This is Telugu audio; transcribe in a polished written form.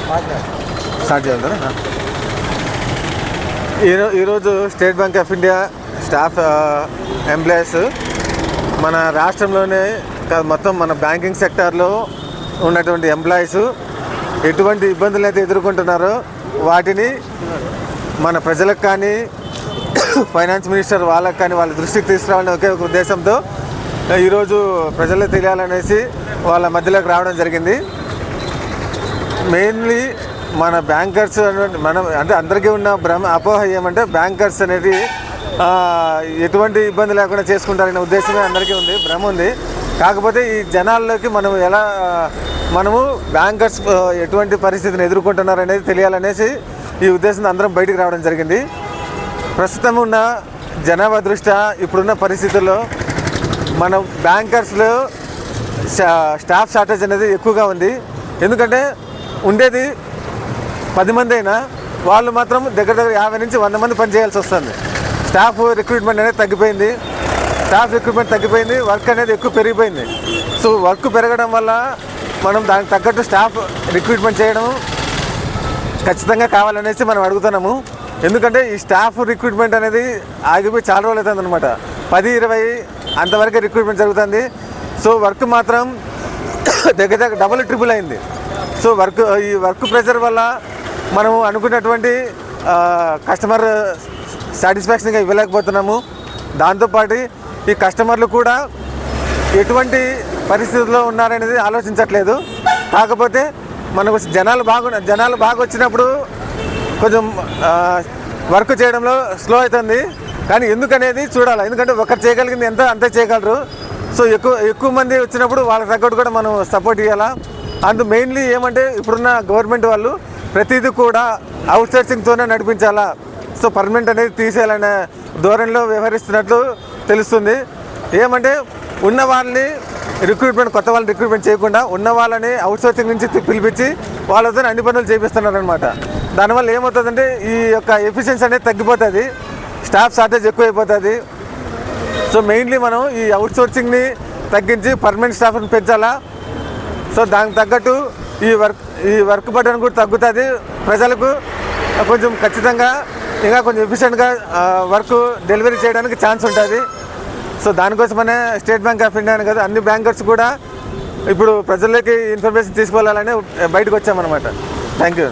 స్టార్ట్ చేయాలి. ఈరోజు state Bank of India staff employees మన రాష్ట్రంలోనే మొత్తం మన బ్యాంకింగ్ సెక్టార్లో ఉన్నటువంటి ఎంప్లాయీస్ ఎటువంటి ఇబ్బందులు అయితే ఎదుర్కొంటున్నారో వాటిని మన ప్రజలకు కానీ ఫైనాన్స్ మినిస్టర్ వాళ్ళకి కానీ వాళ్ళ దృష్టికి తీసుకురావాలని ఒకే ఒక ఉద్దేశంతో ఈరోజు ప్రజలకు తెలియాలనేసి వాళ్ళ మధ్యలోకి రావడం జరిగింది. మెయిన్లీ మన బ్యాంకర్స్ మనం అంటే అందరికీ ఉన్న అపోహ ఏమంటే బ్యాంకర్స్ అనేది ఎటువంటి ఇబ్బంది లేకుండా చేసుకుంటారనే ఉద్దేశమే అందరికీ ఉంది, భ్రమ ఉంది. కాకపోతే ఈ జనాల్లోకి మనము బ్యాంకర్స్ ఎటువంటి పరిస్థితిని ఎదుర్కొంటున్నారు అనేది తెలియాలనేసి ఈ ఉద్దేశంతో అందరం బయటికి రావడం జరిగింది. ప్రస్తుతం ఉన్న జనాభా దృష్ట్యా ఇప్పుడున్న పరిస్థితుల్లో మన బ్యాంకర్స్లో స్టాఫ్ షార్టేజ్ అనేది ఎక్కువగా ఉంది. ఎందుకంటే ఉండేది 10 మంది అయినా వాళ్ళు మాత్రం దగ్గర 50 నుంచి 100 మంది పనిచేయాల్సి వస్తుంది. స్టాఫ్ రిక్రూట్మెంట్ అనేది తగ్గిపోయింది. వర్క్ అనేది ఎక్కువ పెరిగిపోయింది. సో వర్క్ పెరగడం వల్ల మనం దానికి తగ్గట్టు స్టాఫ్ రిక్రూట్మెంట్ చేయడం ఖచ్చితంగా కావాలనేసి మనం అడుగుతున్నాము. ఎందుకంటే ఈ స్టాఫ్ రిక్రూట్మెంట్ అనేది ఆగిపోయి చాలా రోజులు అవుతుంది అనమాట. 10-20 అంతవరకే రిక్రూట్మెంట్ జరుగుతుంది. సో వర్క్ మాత్రం దగ్గర డబుల్ ట్రిపుల్ అయింది. సో ఈ వర్క్ ప్రెషర్ వల్ల మనము అనుకున్నటువంటి కస్టమర్ సాటిస్ఫాక్షన్గా ఇవ్వలేకపోతున్నాము. దాంతోపాటు ఈ కస్టమర్లు కూడా ఎటువంటి పరిస్థితుల్లో ఉన్నారనేది ఆలోచించట్లేదు. కాకపోతే మనకు జనాలు బాగా వచ్చినప్పుడు కొంచెం వర్క్ చేయడంలో స్లో అవుతుంది. కానీ ఎందుకనేది చూడాలి. ఎందుకంటే ఒకరు చేయగలిగింది అంతే చేయగలరు. సో ఎక్కువ మంది వచ్చినప్పుడు వాళ్ళకి తగ్గట్టు కూడా మనం సపోర్ట్ ఇవ్వాలా. మెయిన్లీ ఏమంటే ఇప్పుడున్న గవర్నమెంట్ వాళ్ళు ప్రతిదీ కూడా అవుట్ సోర్సింగ్తోనే నడిపించాలా. సో పర్మనెంట్ అనేది తీసేయాలనే ధోరణిలో వ్యవహరిస్తున్నట్లు తెలుస్తుంది. ఏమంటే ఉన్న వాళ్ళని కొత్త వాళ్ళని రిక్రూట్మెంట్ చేయకుండా ఉన్న వాళ్ళని అవుట్ సోర్సింగ్ నుంచి పిలిపించి వాళ్ళతో అన్ని పనులు చేపిస్తున్నారనమాట. దానివల్ల ఏమవుతుందంటే ఈ యొక్క ఎఫిషియన్సీ అనేది తగ్గిపోతుంది, స్టాఫ్ షార్టేజ్ ఎక్కువైపోతుంది. సో మెయిన్లీ మనం ఈ అవుట్ సోర్సింగ్ని తగ్గించి పర్మనెంట్ స్టాఫ్ని పెంచాలా. సో దానికి తగ్గట్టు ఈ వర్క్ బర్డెన్ కూడా తగ్గుతుంది. ప్రజలకు కొంచెం ఖచ్చితంగా ఇంకా కొంచెం ఎఫిషియెంట్గా వర్క్ డెలివరీ చేయడానికి ఛాన్స్ ఉంటుంది. సో దానికోసమనే స్టేట్ బ్యాంక్ ఆఫ్ ఇండియా కదా అన్ని బ్యాంకర్స్ కూడా ఇప్పుడు ప్రజల్లోకి ఇన్ఫర్మేషన్ తీసుకువెళ్ళాలని బయటకు వచ్చామన్నమాట. Thank you.